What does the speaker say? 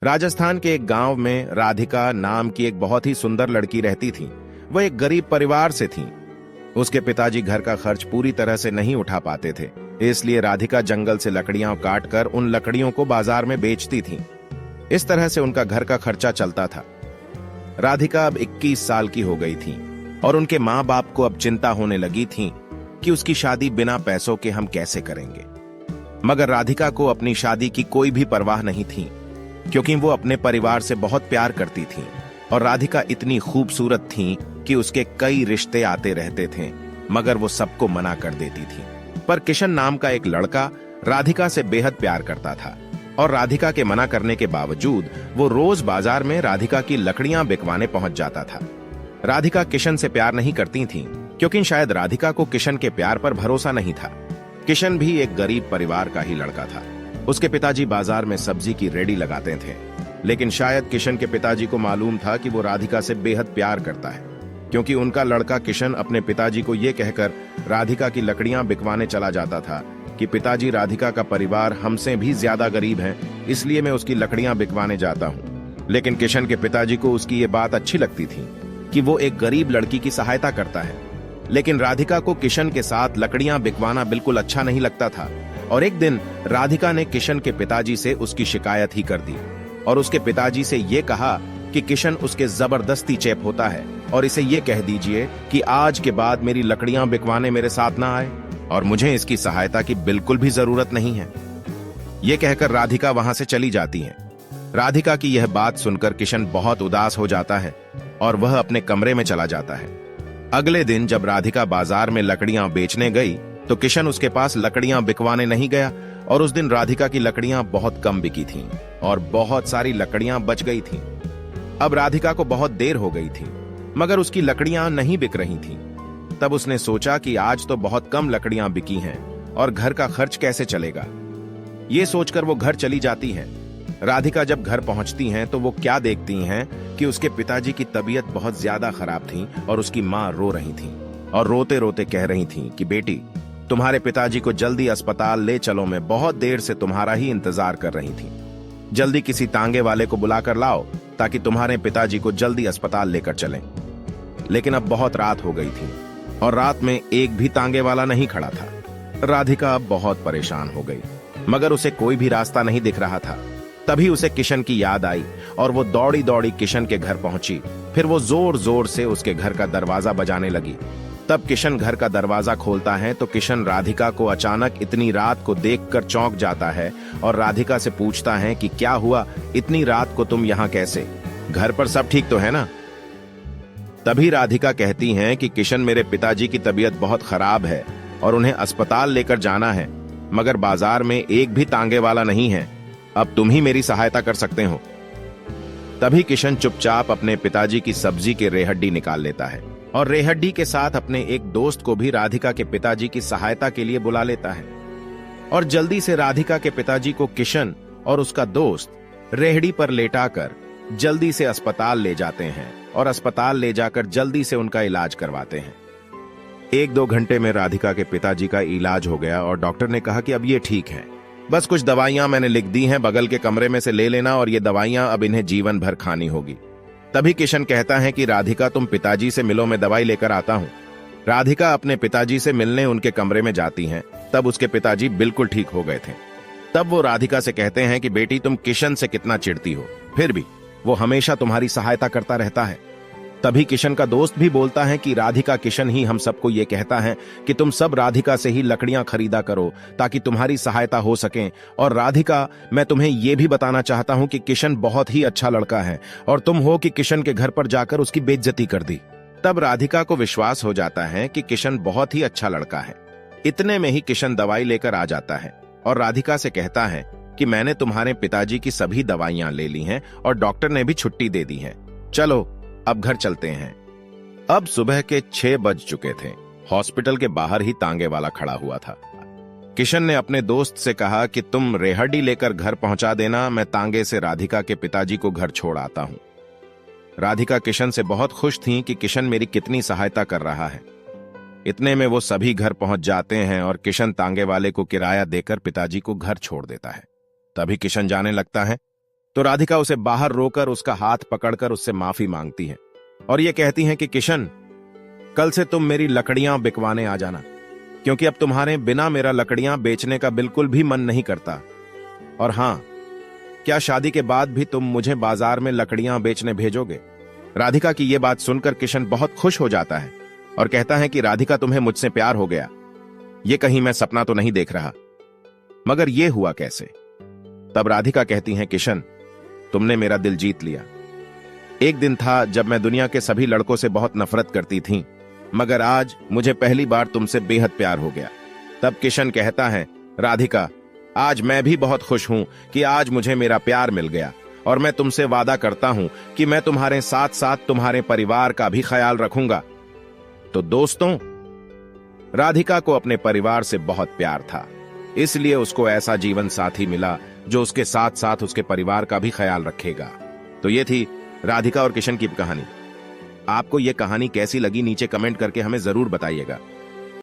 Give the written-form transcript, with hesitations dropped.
राजस्थान के एक गांव में राधिका नाम की एक बहुत ही सुंदर लड़की रहती थी। वह एक गरीब परिवार से थी। उसके पिताजी घर का खर्च पूरी तरह से नहीं उठा पाते थे, इसलिए राधिका जंगल से लकड़ियां काटकर उन लकड़ियों को बाजार में बेचती थी। इस तरह से उनका घर का खर्चा चलता था। राधिका अब 21 साल की हो गई थी और उनके माँ बाप को अब चिंता होने लगी थी कि उसकी शादी बिना पैसों के हम कैसे करेंगे। मगर राधिका को अपनी शादी की कोई भी परवाह नहीं थी, क्योंकि वो अपने परिवार से बहुत प्यार करती थी और राधिका इतनी खूबसूरत थी कि उसके कई रिश्ते आते रहते थे, मगर वो सबको मना कर देती थी। पर किशन नाम का एक लड़का राधिका से बेहद प्यार करता था और राधिका के मना करने के बावजूद वो रोज बाजार में राधिका की लकड़ियां बिकवाने पहुंच जाता था। राधिका किशन से प्यार नहीं करती थी, क्योंकि शायद राधिका को किशन के प्यार पर भरोसा नहीं था। किशन भी एक गरीब परिवार का ही लड़का था। उसके पिताजी बाजार में सब्जी की रेडी लगाते थे, लेकिन शायद किशन के पिताजी को मालूम था कि वो राधिका से बेहद प्यार करता है, क्योंकि उनका लड़का किशन अपने पिताजी को ये कहकर राधिका की लकड़ियां बिकवाने चला जाता था कि पिताजी, राधिका का परिवार हमसे भी ज्यादा गरीब है, इसलिए मैं उसकी लकड़ियां बिकवाने जाता हूं। लेकिन किशन के पिताजी को उसकी ये बात अच्छी लगती थी कि वो एक गरीब लड़की की सहायता करता है, लेकिन राधिका को किशन के साथ लकड़ियां बिकवाना बिल्कुल अच्छा नहीं लगता था। और एक दिन राधिका ने किशन के पिताजी से उसकी शिकायत ही कर दी और उसके पिताजी से ये कहा कि किशन उसके जबरदस्ती चेप होता है और इसे ये कह दीजिए कि आज के बाद मेरी लकड़ियां बिकवाने मेरे साथ ना आए और मुझे इसकी सहायता की बिल्कुल भी जरूरत नहीं है। ये कहकर राधिका वहां से चली जाती है। राधिका की यह बात सुनकर किशन बहुत उदास हो जाता है और वह अपने कमरे में चला जाता है। अगले दिन जब राधिका बाजार में लकड़ियां बेचने गई तो किशन उसके पास लकड़ियां बिकवाने नहीं गया और उस दिन राधिका की लकड़ियां बहुत कम बिकी थीं और बहुत सारी लकड़ियां बच गई थीं। अब राधिका को बहुत देर हो गई थी, मगर उसकी लकड़ियां नहीं बिक रही थीं। तब उसने सोचा कि आज तो बहुत कम लकड़ियां बिकी हैं और घर का खर्च कैसे चलेगा। ये सोचकर वो घर चली जाती हैं। राधिका जब घर पहुंचती हैं तो वो क्या देखती हैं कि उसके पिताजी की तबीयत बहुत ज्यादा खराब थी और उसकी माँ रो रही थी और रोते रोते कह रही थी कि बेटी, तुम्हारे पिताजी को जल्दी अस्पताल ले चलो, मैं बहुत देर से तुम्हारा ही इंतजार कर रही थी। जल्दी किसी तांगे वाले को बुलाकर लाओ ताकि तुम्हारे पिताजी को जल्दी अस्पताल लेकर चलें। लेकिन अब बहुत रात हो गई थी और रात में एक भी तांगे वाला नहीं खड़ा था। राधिका अब बहुत परेशान हो गई, मगर उसे कोई भी रास्ता नहीं दिख रहा था। तभी उसे किशन की याद आई और वो दौड़ी दौड़ी किशन के घर पहुंची। फिर वो जोर जोर से उसके घर का दरवाजा बजाने लगी। तब किशन घर का दरवाजा खोलता है तो किशन राधिका को अचानक इतनी रात को देखकर चौंक जाता है और राधिका से पूछता है कि क्या हुआ, इतनी रात को तुम यहाँ कैसे? घर पर सब ठीक तो है ना? तभी राधिका कहती हैं कि किशन, मेरे पिताजी की तबीयत बहुत खराब है और उन्हें अस्पताल लेकर जाना है, मगर बाजार में एक भी तांगे वाला नहीं है। अब तुम ही मेरी सहायता कर सकते हो। तभी किशन चुपचाप अपने पिताजी की सब्जी के रेहड्डी निकाल लेता है और रेहड्डी के साथ अपने एक दोस्त को भी राधिका के पिताजी की सहायता के लिए बुला लेता है। और जल्दी से राधिका के पिताजी को किशन और उसका दोस्त रेहड़ी पर लेटाकर जल्दी से अस्पताल ले जाते हैं और अस्पताल ले जाकर जल्दी से उनका इलाज करवाते हैं। 1-2 घंटे में राधिका के पिताजी का इलाज हो गया और डॉक्टर ने कहा कि अब ये ठीक है, बस कुछ दवाइयां मैंने लिख दी हैं, बगल के कमरे में से ले लेना और ये दवाइयां अब इन्हें जीवन भर खानी होगी। तभी किशन कहता है कि राधिका, तुम पिताजी से मिलो, मैं दवाई लेकर आता हूं। राधिका अपने पिताजी से मिलने उनके कमरे में जाती हैं। तब उसके पिताजी बिल्कुल ठीक हो गए थे। तब वो राधिका से कहते हैं कि बेटी, तुम किशन से कितना चिढ़ती हो, फिर भी वो हमेशा तुम्हारी सहायता करता रहता है। तभी किशन का दोस्त भी बोलता है कि राधिका, किशन ही हम सबको ये कहता है कि तुम सब राधिका से ही लकड़ियां खरीदा करो ताकि तुम्हारी सहायता हो सके। और राधिका, मैं तुम्हें ये भी बताना चाहता हूं कि किशन बहुत ही अच्छा लड़का है और तुम हो कि किशन के घर पर जाकर उसकी बेइज्जती कर दी। तब राधिका को विश्वास हो जाता है कि किशन बहुत ही अच्छा लड़का है। इतने में ही किशन दवाई लेकर आ जाता है और राधिका से कहता है कि मैंने तुम्हारे पिताजी की सभी दवाइयां ले ली हैं और डॉक्टर ने भी छुट्टी दे दी है, चलो अब घर चलते हैं। अब सुबह के 6 बज चुके थे। हॉस्पिटल के बाहर ही तांगे वाला खड़ा हुआ था। किशन ने अपने दोस्त से कहा कि तुम रेहड़ी लेकर घर पहुंचा देना, मैं तांगे से राधिका के पिताजी को घर छोड़ आता हूं। राधिका किशन से बहुत खुश थी कि किशन मेरी कितनी सहायता कर रहा है। इतने में वो सभी घर पहुंच जाते हैं और किशन तांगे वाले को किराया देकर पिताजी को घर छोड़ देता है। तभी किशन जाने लगता है तो राधिका उसे बाहर रोकर उसका हाथ पकड़कर उससे माफी मांगती है और ये कहती हैं कि किशन, कल से तुम मेरी लकड़ियां बिकवाने आ जाना, क्योंकि अब तुम्हारे बिना मेरा लकड़ियां बेचने का बिल्कुल भी मन नहीं करता। और हां, क्या शादी के बाद भी तुम मुझे बाजार में लकड़ियां बेचने भेजोगे? राधिका की यह बात सुनकर किशन बहुत खुश हो जाता है और कहता है कि राधिका, तुम्हें मुझसे प्यार हो गया। ये कहीं मैं सपना तो नहीं देख रहा, मगर यह हुआ कैसे? तब राधिका कहती हैं, किशन, तुमने मेरा दिल जीत लिया। एक दिन था जब मैं दुनिया के सभी लड़कों से बहुत नफरत करती थी, मगर आज मुझे पहली बार तुमसे बेहद प्यार हो गया। तब किशन कहता है, राधिका, आज मैं भी बहुत खुश हूं कि आज मुझे मेरा प्यार मिल गया, और मैं तुमसे वादा करता हूं कि मैं तुम्हारे साथ साथ तुम्हारे परिवार का भी ख्याल रखूंगा। तो दोस्तों, राधिका को अपने परिवार से बहुत प्यार था, इसलिए उसको ऐसा जीवन साथी मिला जो उसके साथ साथ उसके परिवार का भी ख्याल रखेगा। तो ये थी राधिका और किशन की कहानी। आपको यह कहानी कैसी लगी नीचे कमेंट करके हमें जरूर बताइएगा।